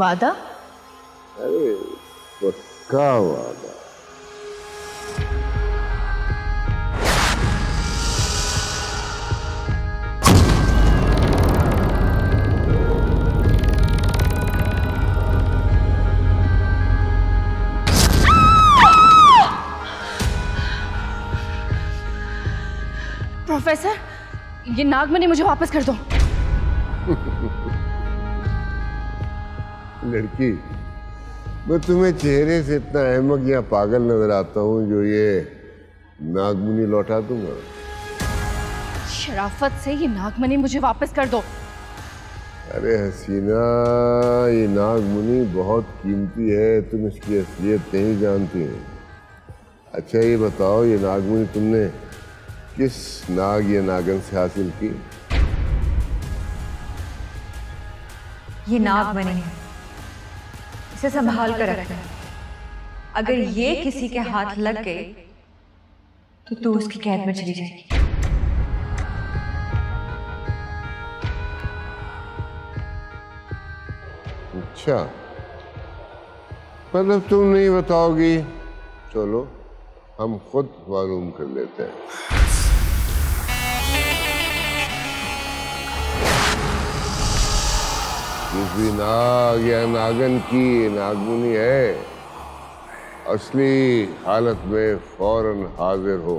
वादा? अरे पक्का वादा। प्रोफेसर, ये नागमणि मुझे वापस कर दो। लड़की, मैं तुम्हें चेहरे से इतना अहमक या पागल नजर आता हूँ जो ये नागमणि लौटा दूंगा? शराफत से ये नागमणि मुझे वापस कर दो। अरे हसीना, ये नागमणि बहुत कीमती है, तुम इसकी असलियत नहीं जानती हो। अच्छा ये बताओ, ये नागमणि तुमने किस नाग या नागन से हासिल की? ये नागमणि है, इसे संभाल कर रखना। अगर ये किसी के हाथ लग गए तो तू उसकी कैद में चली जाएगी। अच्छा, मतलब तुम नहीं बताओगी? चलो हम खुद मालूम कर लेते हैं। किसी नाग या नागन की नागमणि है, असली हालत में फौरन हाजिर हो।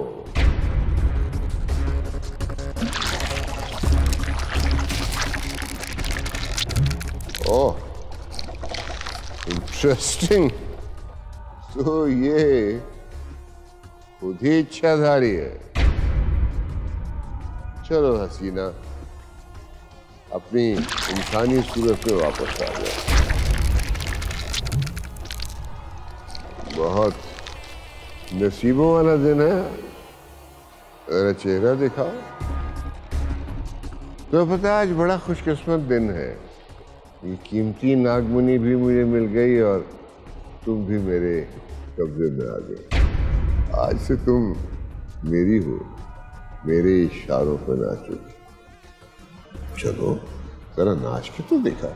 ओह, इंटरेस्टिंग। तो ये खुद ही इच्छाधारी है। चलो हसीना, अपनी इंसानी सूरत में वापस आ जाओ। बहुत नसीबों वाला दिन है, मेरा चेहरा दिखाओ। तो पता है आज बड़ा खुशकिस्मत दिन है, ये कीमती नागमणि भी मुझे मिल गई और तुम भी मेरे कब्जे में आ गए। आज से तुम मेरी हो, मेरे इशारों पर नाचोगी। चलो जरा नाच के तो देखा।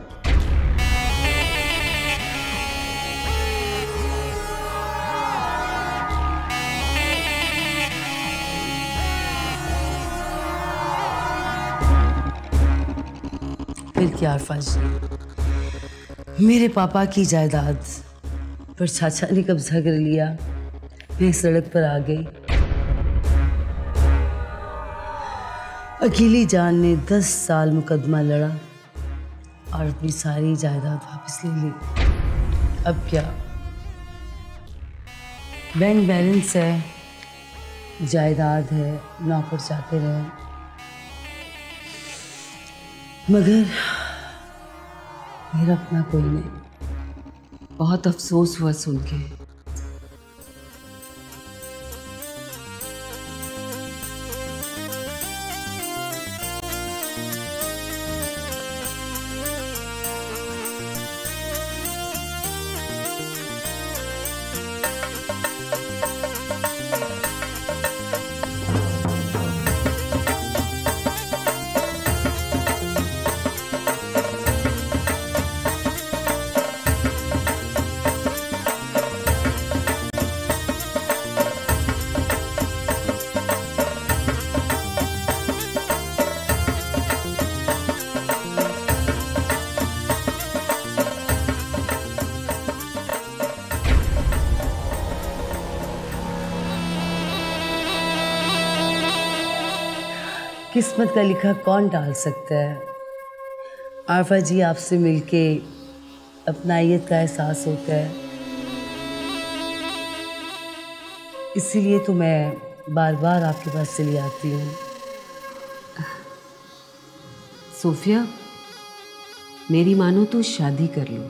फिर क्या अरफाज, मेरे पापा की जायदाद पर चाचा ने कब्जा कर लिया, मैं सड़क पर आ गई। अकेली जान ने 10 साल मुकदमा लड़ा और अपनी सारी जायदाद वापस ले ली। अब क्या, बैंक बैलेंस है, जायदाद है, नौकर चाकर है, मगर मेरा अपना कोई नहीं। बहुत अफसोस हुआ सुन के। किस्मत का लिखा कौन डाल सकता है। आरफा जी, आपसे मिलके अपनाइयत का एहसास होता है, इसीलिए तो मैं बार बार आपके पास चली आती हूँ। सोफिया, मेरी मानो तो शादी कर लो।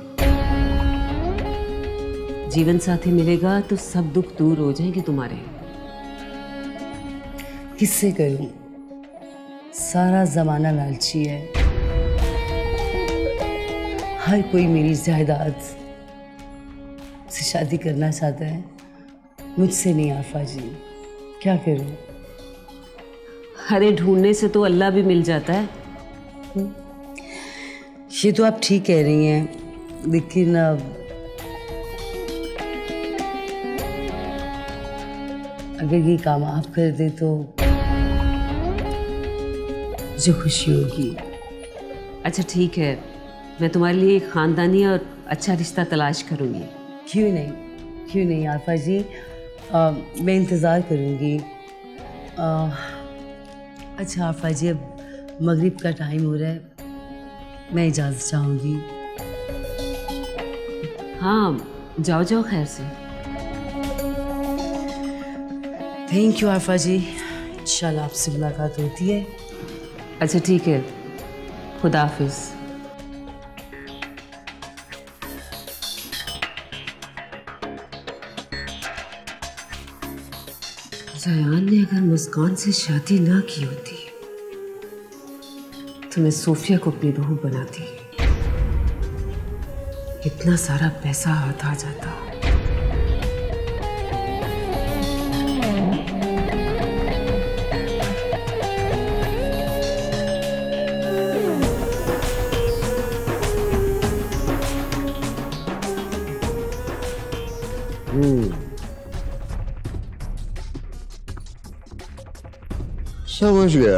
जीवन साथी मिलेगा तो सब दुख दूर हो जाएंगे तुम्हारे। किससे करूं? सारा जमाना लालची है, हर कोई मेरी जायदाद से शादी करना चाहता है, मुझसे नहीं। आफा जी, क्या करूं? अरे ढूंढने से तो अल्लाह भी मिल जाता है। ये तो आप ठीक कह रही हैं, लेकिन अगर ये काम आप कर दे तो मुझे खुशी होगी। अच्छा ठीक है, मैं तुम्हारे लिए एक ख़ानदानी और अच्छा रिश्ता तलाश करूँगी। क्यों नहीं आरफा जी, मैं इंतज़ार करूँगी। अच्छा आरफा जी, अब मगरिब का टाइम हो रहा है, मैं इजाज़त चाहूँगी। हाँ जाओ जाओ खैर से। थैंक यू आरफा जी, इंशाल्लाह आपसे मुलाकात होती है। अच्छा ठीक है, खुदा हाफिज़। ज़यान ने अगर मुस्कान से शादी ना की होती तो मैं सोफिया को अपनी बहू बनाती, कितना सारा पैसा हाथ आ जाता। समझ गया,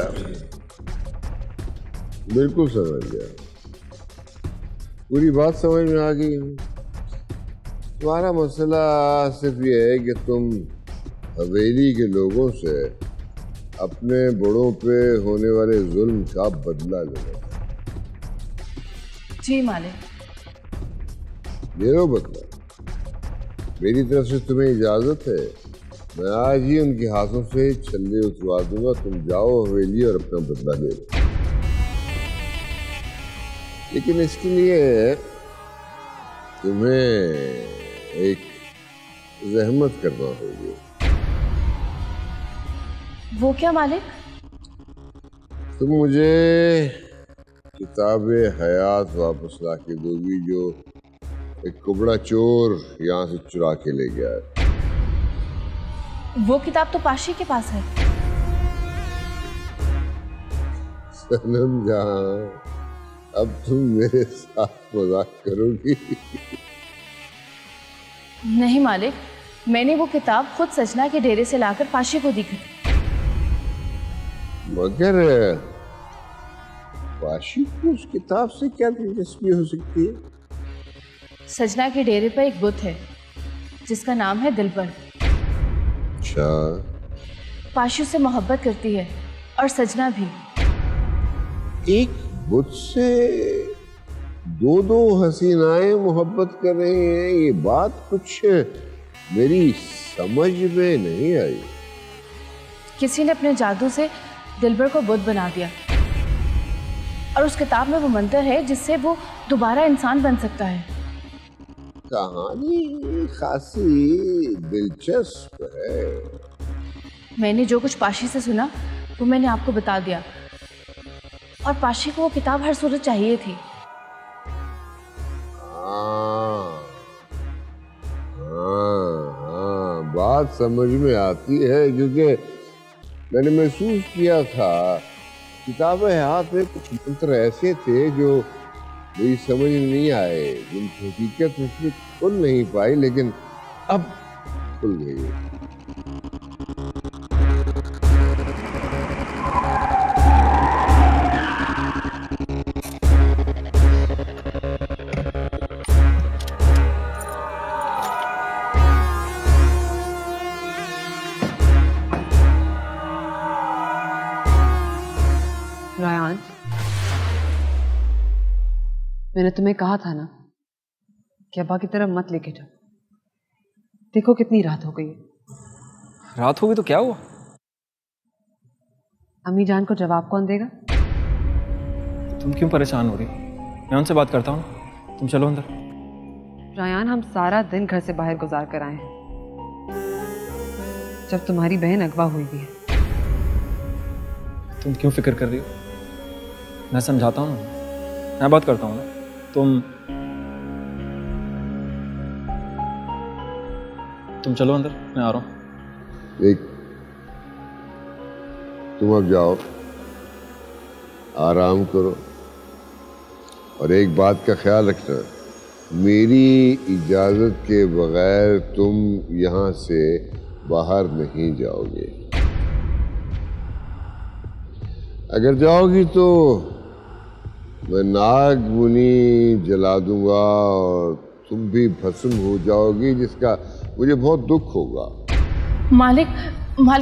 बिल्कुल समझ गया, पूरी बात समझ में आ गई। तुम्हारा मसला सिर्फ ये है कि तुम हवेली के लोगों से अपने बड़ों पे होने वाले जुल्म का बदला लेना। जी मालिक। ले लो बदला, मेरी तरफ से तुम्हें इजाजत है। मैं आज ही उनके हाथों से छल्ले उतरवा दूंगा। तुम जाओ हवेली और अपना बदला ले लो, लेकिन इसके लिए तुम्हें एक जहमत करना होगी। वो क्या मालिक? तुम मुझे किताबे हयात वापस ला के दोगी जो एक कुबड़ा चोर यहाँ से चुरा के ले गया है। वो किताब तो पाशी के पास है। सनम जहां, अब तुम मेरे साथ मजाक करोगी? नहीं मालिक, मैंने वो किताब खुद सजना के डेरे से लाकर पाशी को दी थी। मगर पाशी को उस किताब से क्या दिलचस्पी हो सकती है? सजना के डेरे पर एक बुत है जिसका नाम है दिलबर। अच्छा, पाशी से मोहब्बत करती है और सजना भी। एक बुत से दो हसीनाएं मोहब्बत कर रही हैं, ये बात कुछ मेरी समझ में नहीं आई। किसी ने अपने जादू से दिलबर को बुत बना दिया और उस किताब में वो मंत्र है जिससे वो दोबारा इंसान बन सकता है। कहानी खासी दिलचस्प है। मैंने जो कुछ पाशी से सुना वो मैंने आपको बता दिया, और पाशी को वो किताब हर सूरत चाहिए थी। हाँ, बात समझ में आती है, क्योंकि मैंने महसूस किया था किताब हयात में कुछ मंत्र ऐसे थे जो मेरी समझ में नहीं आए, जिनकी हकीकत उसमें खुल नहीं पाई, लेकिन अब खुल गई। रायान, मैंने तुम्हें कहा था ना कि अब्बा की तरफ मत लेके जाओ। देखो कितनी रात हो गई है। रात होगी तो क्या हुआ? अम्मी जान को जवाब कौन देगा? तुम क्यों परेशान हो रही हो? मैं उनसे बात करता हूँ, तुम चलो अंदर। रायान, हम सारा दिन घर से बाहर गुजार कर आए हैं, जब तुम्हारी बहन अगवा हुई भी है। तुम क्यों फिक्र कर रही हो? मैं समझाता हूँ, मैं बात करता हूँ ना। तुम चलो अंदर, मैं आ रहा हूँ। तुम अब जाओ, आराम करो, और एक बात का ख्याल रखना, मेरी इजाजत के बगैर तुम यहां से बाहर नहीं जाओगे। अगर जाओगी तो मैं नाग मुनि जला दूंगा और तुम भी भस्म हो जाओगी, जिसका मुझे बहुत दुख होगा। मालिक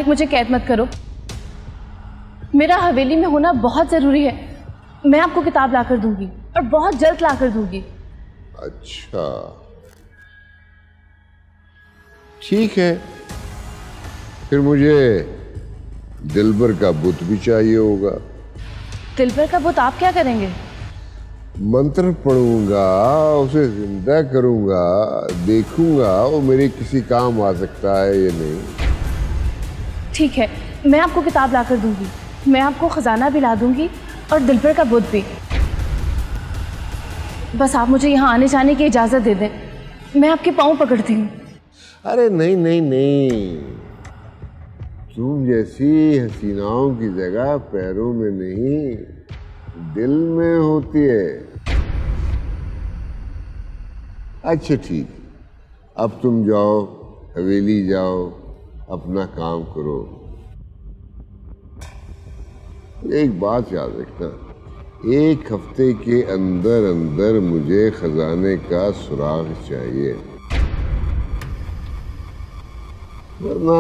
मुझे कैद मत करो। मेरा हवेली में होना बहुत जरूरी है। मैं आपको किताब लाकर दूंगी और बहुत जल्द लाकर दूंगी। अच्छा ठीक है, फिर मुझे दिलबर का बुत भी चाहिए होगा। दिलबर का बुत आप क्या करेंगे? मंत्र पढ़ूंगा, उसे जिंदा करूंगा, देखूंगा वो मेरे किसी काम आ सकता है या नहीं। ठीक है, मैं आपको किताब लाकर दूंगी। मैं आपको खजाना भी ला दूंगी और दिलबर का बुत भी। बस आप मुझे यहाँ आने जाने की इजाजत दे दें। मैं आपके पाँव पकड़ती हूँ। अरे नहीं नहीं नहीं, तुम जैसी हसीनाओं की जगह पैरों में नहीं दिल में होती है। अच्छा ठीक, अब तुम जाओ, हवेली जाओ, अपना काम करो। एक बात याद रखना, एक हफ्ते के अंदर अंदर मुझे खजाने का सुराग चाहिए, वरना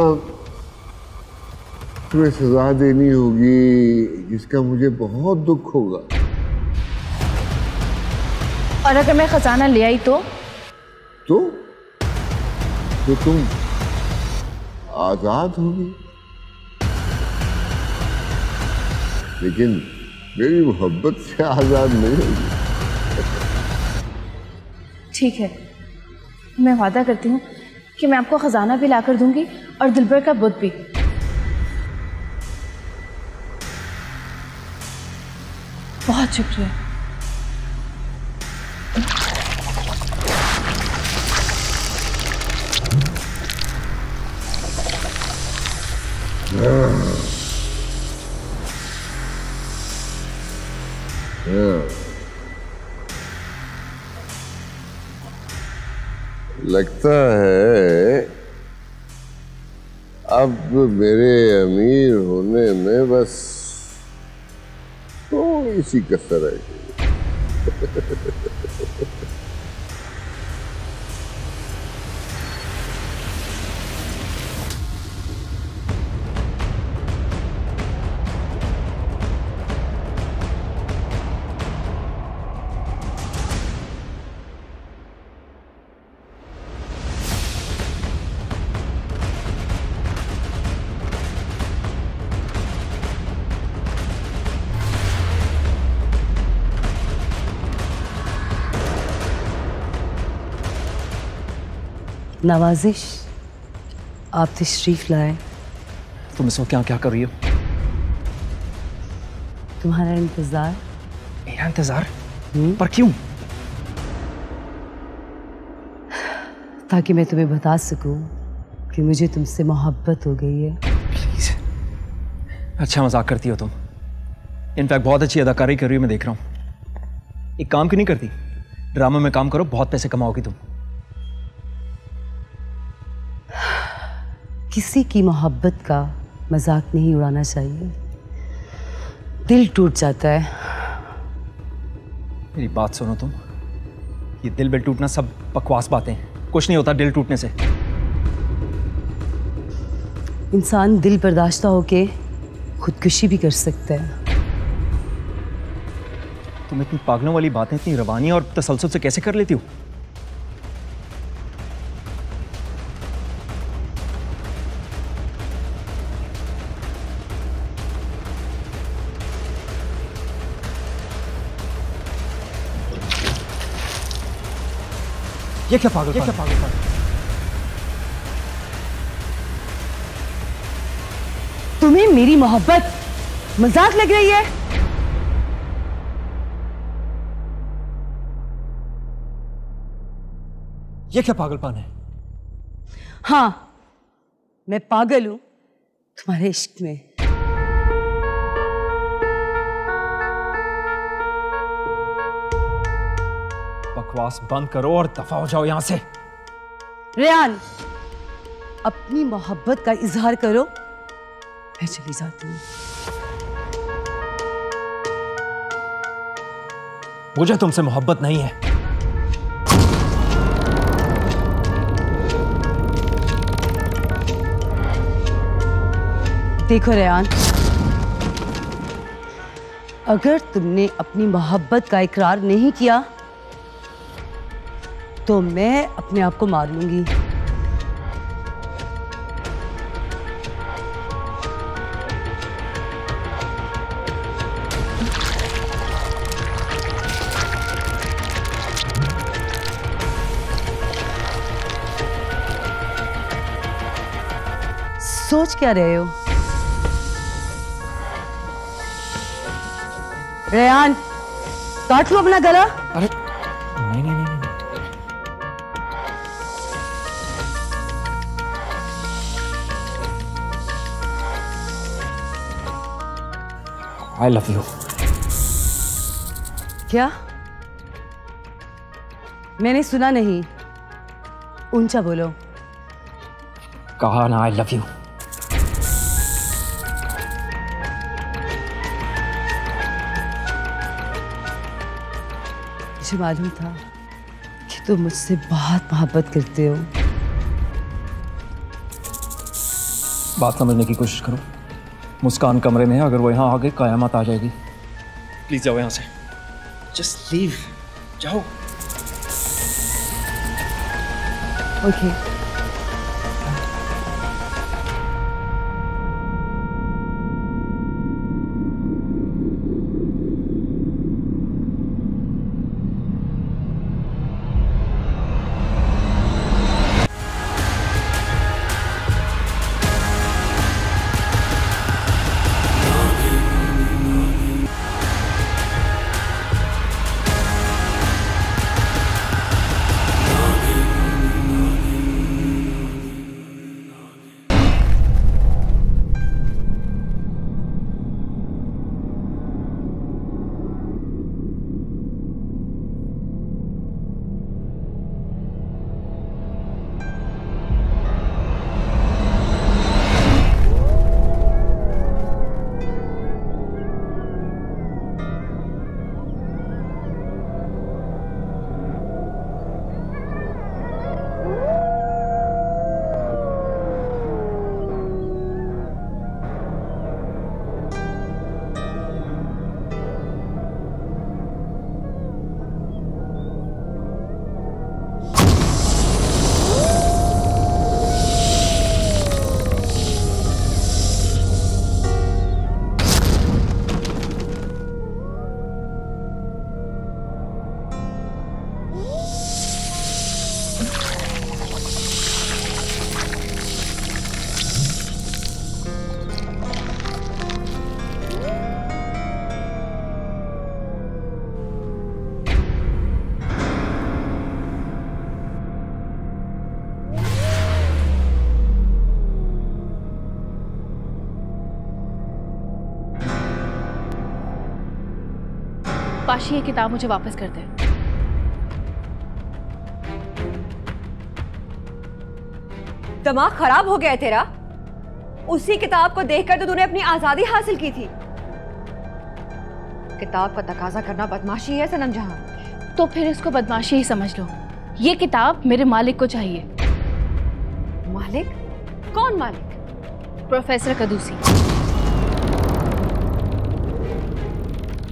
तुम्हें सजा देनी होगी जिसका मुझे बहुत दुख होगा। और अगर मैं खजाना ले आई तो तुम आजाद होगी, लेकिन मेरी मोहब्बत से आजाद नहीं होगी। ठीक है, मैं वादा करती हूँ कि मैं आपको खजाना भी लाकर दूंगी और दिलबर का बुत भी। बहुत शुक्रिया। लगता है अब मेरे अमीर होने में बस थोड़ी सी कसर है। नवाजिश, आप तशरीफ लाए। तुम इस वक्त क्या क्या कर रही हो? तुम्हारा इंतजार। मेरा इंतजार? पर क्यों? ताकि मैं तुम्हें बता सकूं कि मुझे तुमसे मोहब्बत हो गई है। प्लीज। अच्छा मजाक करती हो तुम। इनफैक्ट बहुत अच्छी अदाकारी कर रही हो, मैं देख रहा हूँ। एक काम क्यों नहीं करती? ड्रामा में काम करो, बहुत पैसे कमाओगी तुम। किसी की मोहब्बत का मजाक नहीं उड़ाना चाहिए, दिल टूट जाता है। मेरी बात सुनो तुम, ये दिल बिल टूटना सब बकवास बातें हैं। कुछ नहीं होता दिल टूटने से। इंसान दिल बर्दाश्ता होके खुदकुशी भी कर सकता है। तुम इतनी पागलों वाली बातें इतनी रवानी और तसलसल से कैसे कर लेती हो? ये क्या पागल? तुम्हें मेरी मोहब्बत मजाक लग रही है? ये क्या पागलपन है? हाँ, मैं पागल हूं तुम्हारे इश्क में। बकवास बंद करो और दफा हो जाओ यहां से। रेयान, अपनी मोहब्बत का इजहार करो, मैं चली जाती हूँ। मुझे तुमसे मोहब्बत नहीं है। देखो रेयान, अगर तुमने अपनी मोहब्बत का इकरार नहीं किया तो मैं अपने आप को मार लूंगी। सोच क्या रहे हो? रेयान, काट लो अपना गला। अरे नहीं नहीं नहीं, नहीं। I love you। क्या? मैंने सुना नहीं, ऊंचा बोलो। कहा ना I love you। मुझे मालूम था कि तुम मुझसे बहुत मोहब्बत करते हो। बात समझने की कोशिश करो। मुस्कान कमरे में है, अगर वो यहाँ आ गई कयामत आ जाएगी। प्लीज जाओ यहाँ से, जस्ट लीव, जाओ। ओके। पाशी, ये किताब मुझे वापस कर दे। दिमाग खराब हो गया है तेरा? उसी किताब को देखकर तो तूने अपनी आजादी हासिल की थी। किताब का तकाजा करना बदमाशी है सनम जहां। तो फिर इसको बदमाशी ही समझ लो। ये किताब मेरे मालिक को चाहिए। मालिक? कौन मालिक? प्रोफेसर कदूसी।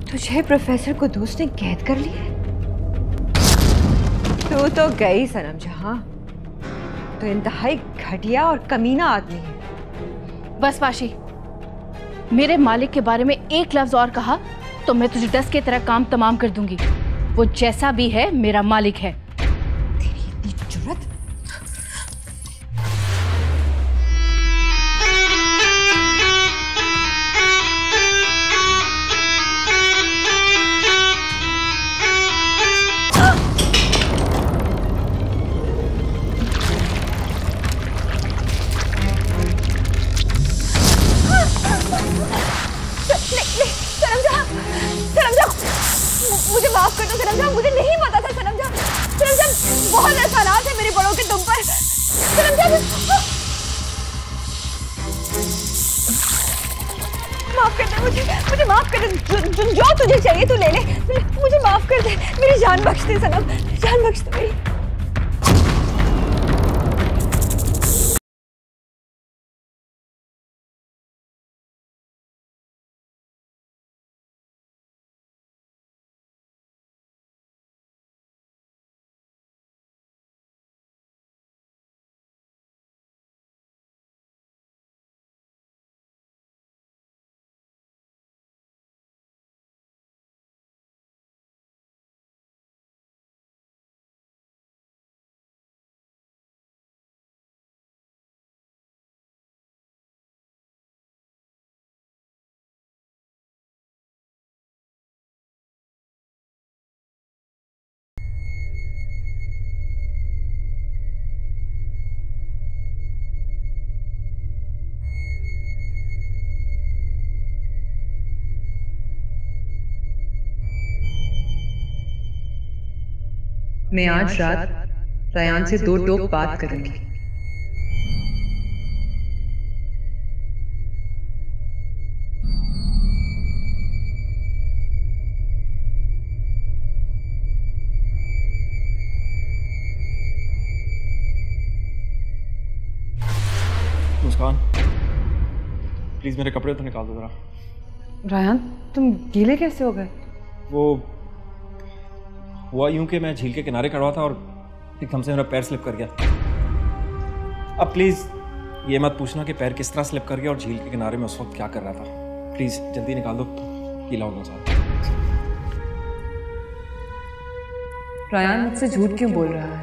तुझे प्रोफेसर कुदूस ने कैद कर लिया? तू तो गई सनम जहां। तो इंतहाई घटिया और कमीना आदमी है। बस पाशी, मेरे मालिक के बारे में एक लफ्ज और कहा तो मैं तुझे 10 की तरह काम तमाम कर दूंगी। वो जैसा भी है मेरा मालिक है। तेरी इतनी जुर्रत? मुझे माफ कर दो सनम जहां, मुझे नहीं पता था सनम जहां। जो तुझे चाहिए तू ले ले, मुझे माफ कर दे, मेरी जान बख्श दे सनम, जान बख्श दे मेरी। मैं आज रात रायान से 2 टोक बात करूंगी। मुस्कान, प्लीज मेरे कपड़े तो निकाल दो जरा। रायान तुम गीले कैसे हो गए? वो हुआ यूं कि मैं झील के किनारे खड़ा था और एकदम से मेरा पैर स्लिप कर गया। अब प्लीज ये मत पूछना कि पैर किस तरह स्लिप कर गया और झील के किनारे में उस वक्त क्या कर रहा था। प्लीज जल्दी निकाल दो, गीला होगा साहब। रायान मुझसे झूठ क्यों बोल रहा है?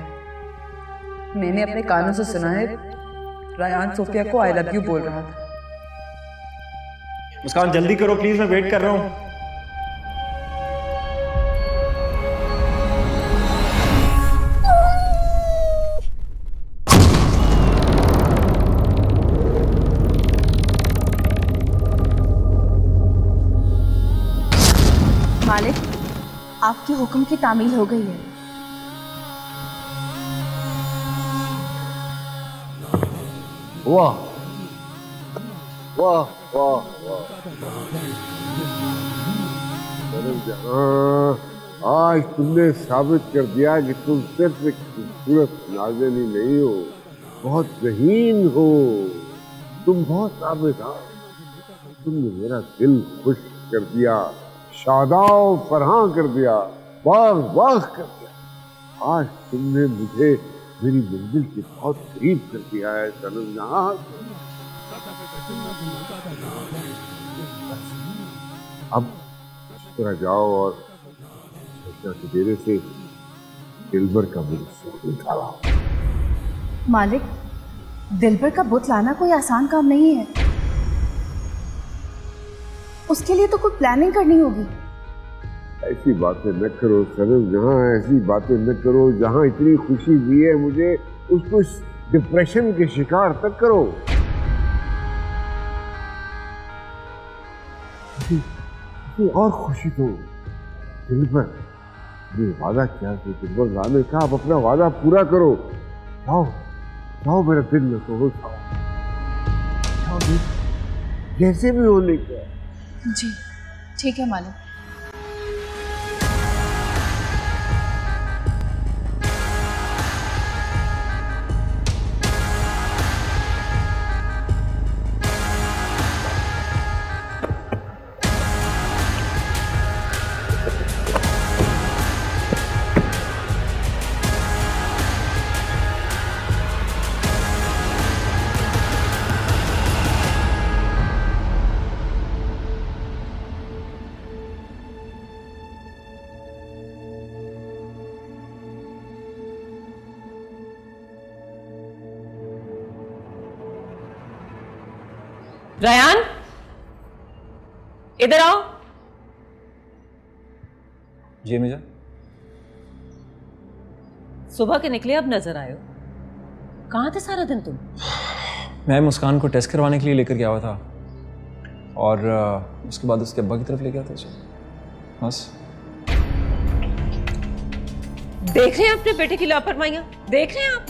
मैंने अपने कानों से सुना है रायान सोफिया को आई लव यू बोल रहा था। मुस्कान जल्दी करो प्लीज, मैं वेट कर रहा हूँ। मालिक, आपके हुक्म की तामील हो गई है। वाह वाह वाह वाह, आज तुमने साबित कर दिया कि तुम सिर्फ एक खूबसूरत नाज़िनी नहीं हो, बहुत ज़हीन हो। तुम बहुत साबित हो। तुमने मेरा दिल खुश कर दिया, शादाब फरहां कर दिया, बाग बाग कर दिया। आज तुमने मुझे मेरी मंजिल के बहुत करीब कर दिया है सनम जहां। अब इस तरह जाओ और के डेरे से दिलबर का बुत निकाला। मालिक, दिलबर का बुत लाना कोई आसान काम नहीं है। उसके लिए तो कोई प्लानिंग करनी होगी। ऐसी बातें न करो सनम जहां, ऐसी बातें न करो। जहां इतनी खुशी दी है मुझे, उसको इस डिप्रेशन के शिकार तक करो। और खुशी तो दिलबर, ये वादा किया कि दिलबर लाने का, आप अपना वादा पूरा करो। जाओ जाओ, मेरा दिल न तोड़ो, जाओ जैसे भी हो लेकर। जी ठीक है मालिक। रायान, इधर आओ। जी मिर्जा। सुबह के निकले अब नजर आए हो। कहाँ थे सारा दिन तुम? मैं मुस्कान को टेस्ट करवाने के लिए लेकर गया हुआ था और उसके बाद उसके अब्बा की तरफ ले गया था उसे। बस। देख रहे हैं अपने बेटे की लापरवाहियां? देख रहे हैं आप?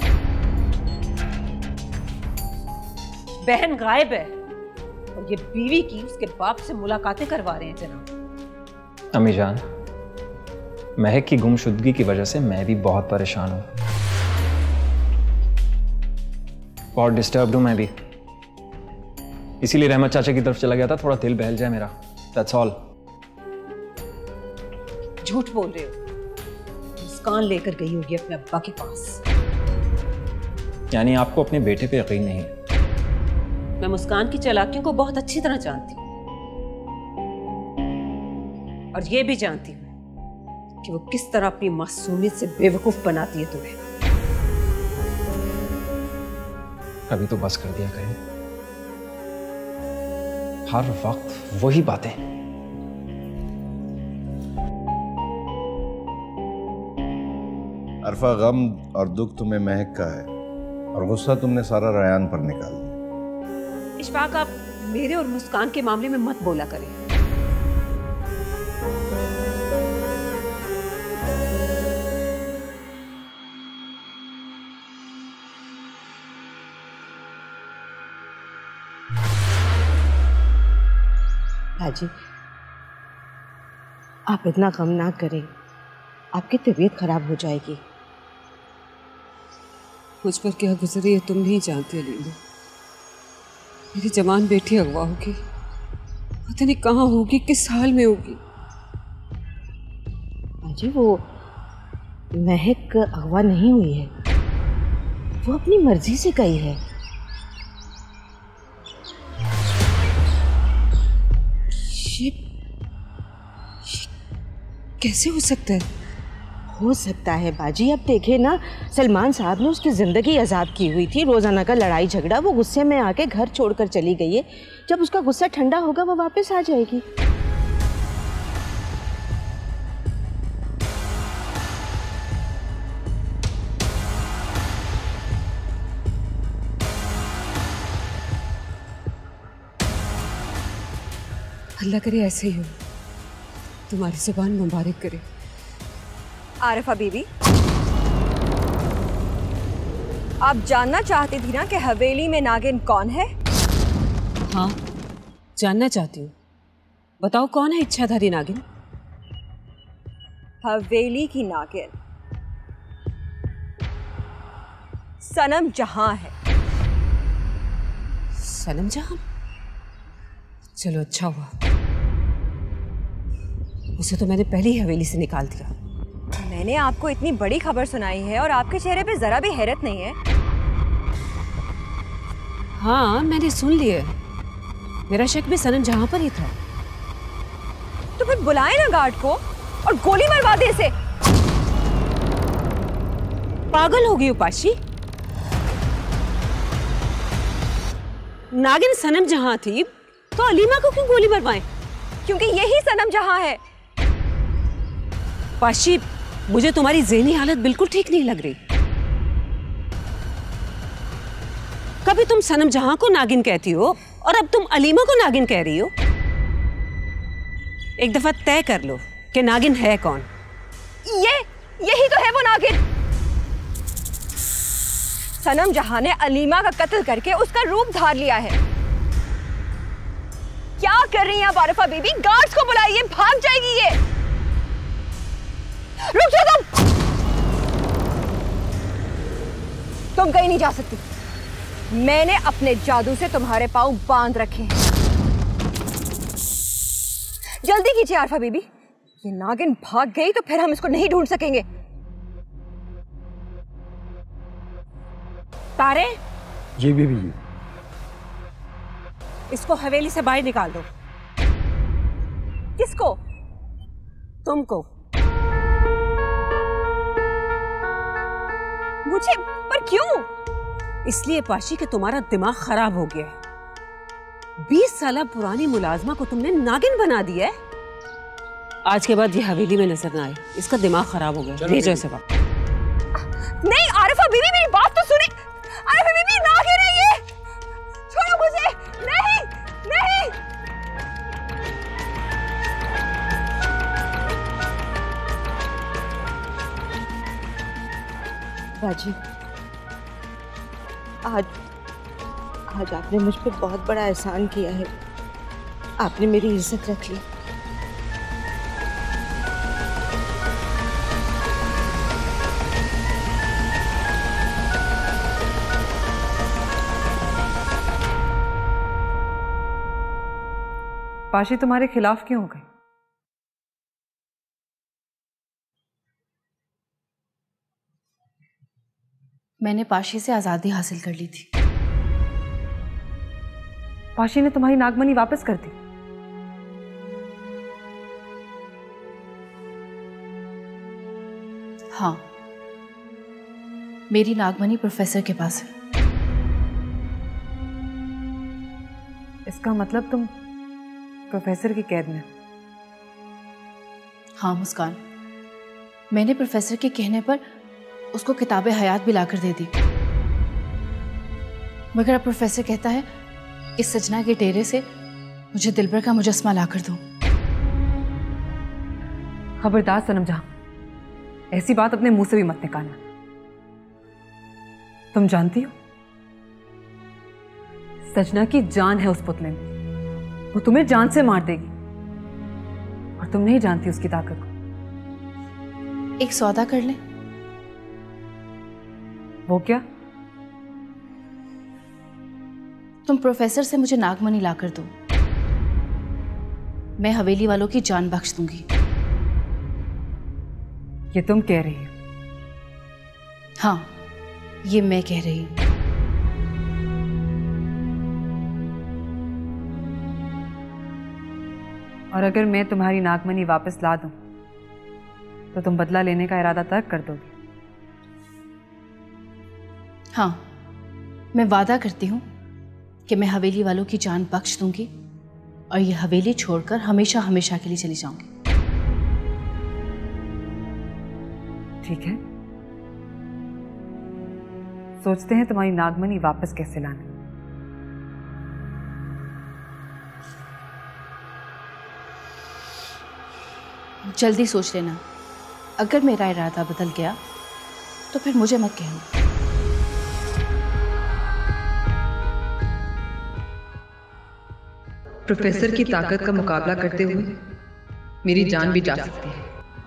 बहन गायब है और ये बीवी की उसके बाप से मुलाकातें करवा रहे हैं जनाब। अम्मी जान, महक की गुमशुदगी की वजह से मैं भी बहुत परेशान हूं, बहुत डिस्टर्ब्ड हूं मैं भी। इसीलिए रहमत चाचा की तरफ चला गया था, थोड़ा दिल बहल जाए मेरा, दैट्स ऑल। झूठ बोल रहे हो। मुस्कान लेकर गई होगी अपने अब्बा के पास। यानी आपको अपने बेटे पे यकीन नहीं है? मैं मुस्कान की चालाकियों को बहुत अच्छी तरह जानती हूँ, और ये भी जानती हूँ कि वो किस तरह अपनी मासूमियत से बेवकूफ बनाती है तुम्हें। कभी तो बस कर दिया करें, हर वक्त वही बातें। अरफा, गम और दुख तुम्हें महक का है और गुस्सा तुमने सारा रयान पर निकाल दिया। इशफाक, आप मेरे और मुस्कान के मामले में मत बोला करें। हाजी, आप इतना गम ना करें, आपकी तबीयत खराब हो जाएगी। मुझ पर क्या गुजरी है तुम नहीं जानती अलीमा। मेरी जवान बेटी अगवा होगी, पता नहीं कहाँ होगी, किस हाल में होगी। हाजी, वो महक अगवा नहीं हुई है, वो अपनी मर्जी से गई है। ये कैसे हो सकता है? हो सकता है बाजी, अब देखे ना, सलमान साहब ने उसकी ज़िंदगी आज़ाद की हुई थी, रोज़ाना का लड़ाई झगड़ा, वो गुस्से में आके घर छोड़कर चली गई है। जब उसका गुस्सा ठंडा होगा वो वापस आ जाएगी। अल्लाह करे ऐसे ही हो, तुम्हारी जुबान मुबारक करे। आरिफा बीबी, आप जानना चाहती थी ना कि हवेली में नागिन कौन है? हाँ, जानना चाहती हूँ। बताओ कौन है इच्छाधारी नागिन? हवेली की नागिन सनम जहां है। सनम जहां? चलो अच्छा हुआ, उसे तो मैंने पहले ही हवेली से निकाल दिया। मैंने आपको इतनी बड़ी खबर सुनाई है और आपके चेहरे पे जरा भी हैरत नहीं है। हाँ, मैंने सुन लिया, मेरा शक भी सनम जहां पर ही था। तो फिर बुलाए ना गार्ड को और गोली मरवा दे इसे। पागल हो गई उपाशी? नागिन सनम जहां थी तो अलीमा को क्यों गोली मरवाएं? क्योंकि यही सनम जहां है। पाशी, मुझे तुम्हारी ज़हनी हालत बिल्कुल ठीक नहीं लग रही। कभी तुम सनम जहां को नागिन कहती हो और अब तुम अलीमा को नागिन कह रही हो। एक दफा तय कर लो कि नागिन है कौन। यही तो है वो नागिन। सनम जहां ने अलीमा का कत्ल करके उसका रूप धार लिया है। क्या कर रही हैं आप आरिफा बीबी? गार्ड्स को बुलाइए, भाग जाएगी ये। रुक जाओ तुम कहीं नहीं जा सकती। मैंने अपने जादू से तुम्हारे पांव बांध रखे हैं। जल्दी कीजिए आरिफा बीबी, ये नागिन भाग गई तो फिर हम इसको नहीं ढूंढ सकेंगे। तारे, जी बीबी। इसको हवेली से बाहर निकाल दो। किसको? तुमको। मुझे? पर क्यों? इसलिए पाशी कि तुम्हारा दिमाग खराब हो गया है। 20 साल पुरानी मुलाजमा को तुमने नागिन बना दिया है। आज के बाद ये हवेली में नजर ना आए, इसका दिमाग खराब हो गया। ले जाओ इसे वापस। नहीं आरिफा बीबी, मेरी बात तो सुने। आरिफा बीबी, नागिन है ये, छोड़ो मुझे। नहीं नहीं। बाजी, आज आपने मुझ पर बहुत बड़ा एहसान किया है। आपने मेरी इज्जत रख ली। पाशी तुम्हारे खिलाफ क्यों हो गई? मैंने पाशी से आज़ादी हासिल कर ली थी। पाशी ने तुम्हारी नागमणि वापस कर दी? हाँ, मेरी नागमणि प्रोफेसर के पास है। इसका मतलब तुम प्रोफेसर की कैद में? हाँ मुस्कान, मैंने प्रोफेसर के कहने पर उसको किताबें हयात भी लाकर दे दी, मगर अब प्रोफेसर कहता है इस सजना के डेरे से मुझे दिलबर का मुजस्मा लाकर दो। खबरदार सनम जहां, ऐसी बात अपने मुंह से भी मत निकालना। तुम जानती हो सजना की जान है उस पुतले में, वो तुम्हें जान से मार देगी, और तुम नहीं जानती उसकी ताकत को। एक सौदा कर ले। वो क्या? तुम प्रोफेसर से मुझे नागमणि लाकर दो, मैं हवेली वालों की जान बख्श दूंगी। ये तुम कह रही हो? हाँ, ये मैं कह रही हूं। और अगर मैं तुम्हारी नागमणि वापस ला दूं तो तुम बदला लेने का इरादा तर्क कर दोगे? हाँ, मैं वादा करती हूं कि मैं हवेली वालों की जान बख्श दूंगी और ये हवेली छोड़कर हमेशा हमेशा के लिए चली जाऊंगी। ठीक है, सोचते हैं तुम्हारी नागमणि वापस कैसे लाना। जल्दी सोच लेना, अगर मेरा इरादा बदल गया तो फिर मुझे मत कहना। प्रोफेसर की ताकत का मुकाबला करते हुए मेरी जान भी जा सकती है,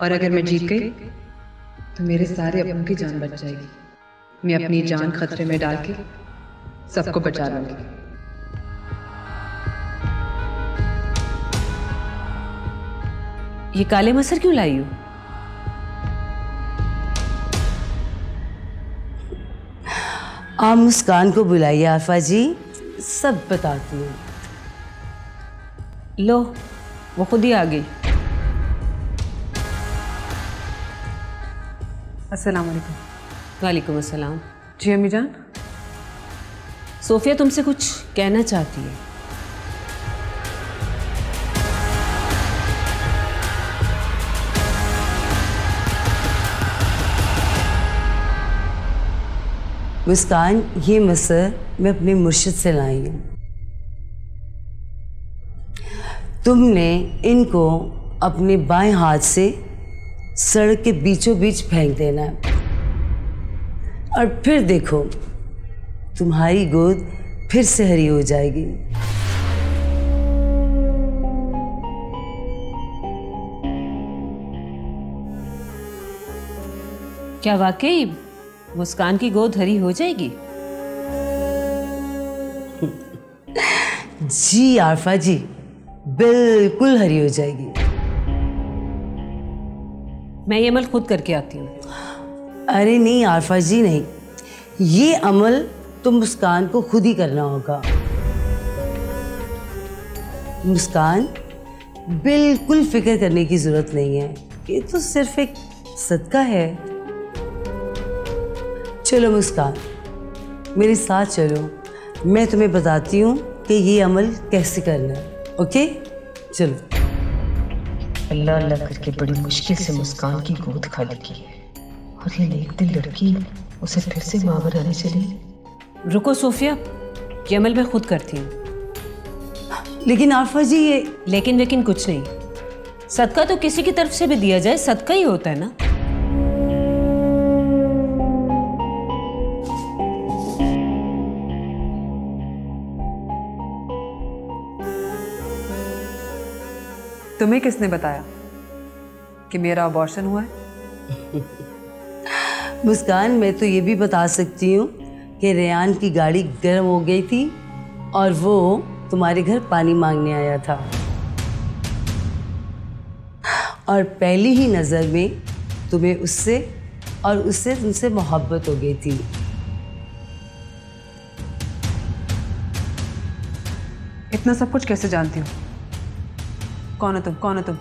और अगर मैं जीत गई तो मेरे सारे अपनों की जान बच जाएगी। मैं अपनी जान खतरे में डाल के सबको बचा लूंगी। ये काले मसर क्यों लाई हो? आप मुस्कान को बुलाइए आफा जी, सब बताती हूँ। लो, वो खुद ही आ गई। अस्सलाम वालेकुम। वालेकुम अस्सलाम। जी अम्मी जान। सोफिया तुमसे कुछ कहना चाहती है। मुस्कान, ये मसर मैं अपने मुर्शिद से लाई हूँ। तुमने इनको अपने बाएं हाथ से सड़क के बीचों बीच फेंक देना है, और फिर देखो तुम्हारी गोद फिर से हरी हो जाएगी। क्या वाकई मुस्कान की गोद हरी हो जाएगी? जी आरफा जी, बिल्कुल हरी हो जाएगी। मैं ये अमल खुद करके आती हूँ। अरे नहीं आरफा जी नहीं, ये अमल तो मुस्कान को खुद ही करना होगा। मुस्कान, बिल्कुल फिक्र करने की जरूरत नहीं है, ये तो सिर्फ एक सदका है। चलो मुस्कान, मेरे साथ चलो, मैं तुम्हें बताती हूँ कि ये अमल कैसे करना है। ओके, चलो। अल्लाह अल्लाह करके बड़ी मुश्किल से मुस्कान की गोद खाली की है, और ये नेक दिल लड़की उसे फिर से मां बनाने चली। रुको सोफिया, ये अमल मैं खुद करती हूँ। लेकिन आफा जी ये लेकिन कुछ नहीं, सदका तो किसी की तरफ से भी दिया जाए सदका ही होता है ना। तुम्हें किसने बताया कि मेरा अबॉर्शन हुआ है? मुस्कान, मैं तो ये भी बता सकती हूँ कि रेयान की गाड़ी गर्म हो गई थी और वो तुम्हारे घर पानी मांगने आया था। और पहली ही नज़र में तुम्हें उससे और उससे तुमसे मोहब्बत हो गई थी। इतना सब कुछ कैसे जानती हो? कौन हो तुम? कौन हो तुम?